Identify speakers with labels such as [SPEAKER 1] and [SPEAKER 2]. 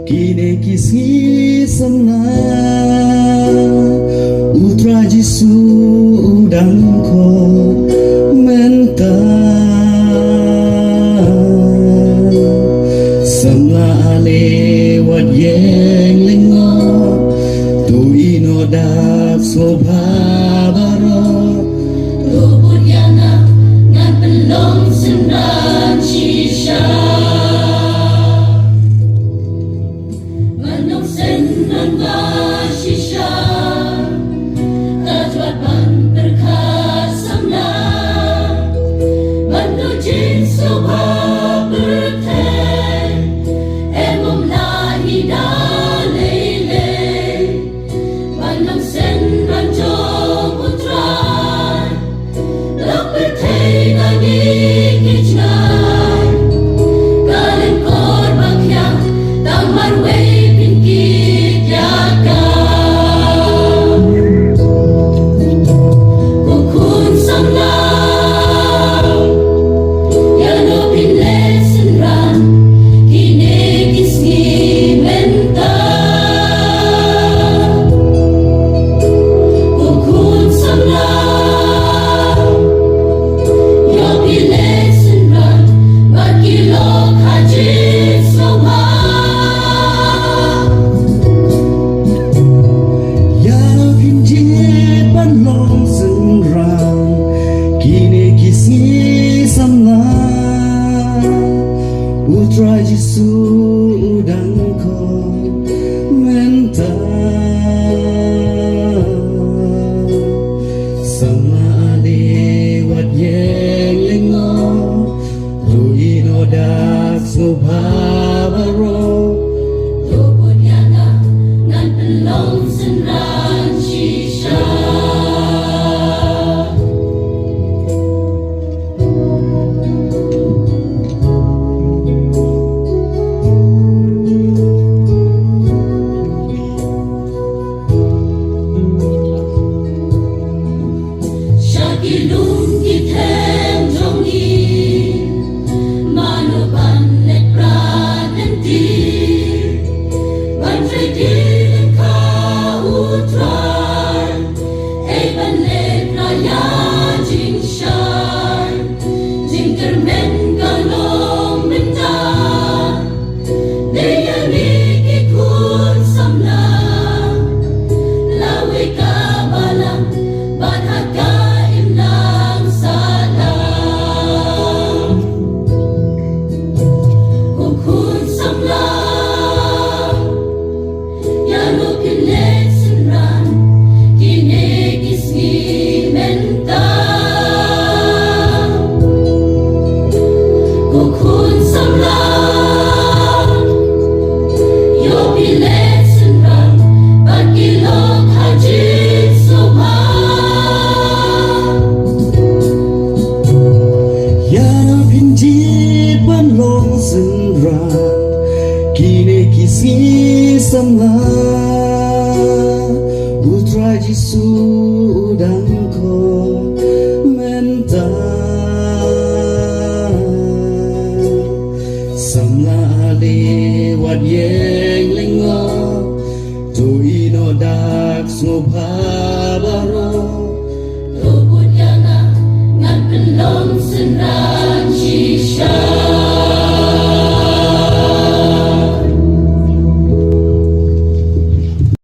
[SPEAKER 1] Kini kisah semna Utra Jisu udang ko menta Semla lewat yang lengo Tu ino dak sobha baro
[SPEAKER 2] Lubut yana ngan belum senang shisha Manong senang shisha Tajwat ban berkasamna Bandu jin sobha berten Emom lahi dalele Manong senang jom utran Lok bertei lagi kicnai Kalian korban yang tamar wei pingkit yakam Bukun samlau Yano pinle senran Kine kisni menta Bukun samlau Yo pinle senran Bakilok hajit soha
[SPEAKER 1] Ya pinjit balong senrang Kini kisah semna Utra Jisu udang ko menta Semla lewat yang lengo Tu ino dak sobha baro
[SPEAKER 2] Lubut yana ngan belum senang shisha Syakilung kitem jongi Manuban let pranenti Bantrai dilin kautran Eiban let raya jingshan Jingkermen galong bentang Deyani kikun samlang Lawe kabalang Badhaga imlang salam Ukun samlang Yano pinlet senran Kine kisni menta Ukun samlang Yo pinlet senran Bakilok hajit sobha
[SPEAKER 1] Ya pinjit balong senrang Kini kisah semla Utra Jisu udang ko menta Semla lewat yang lengo Tu ino dak sobha baro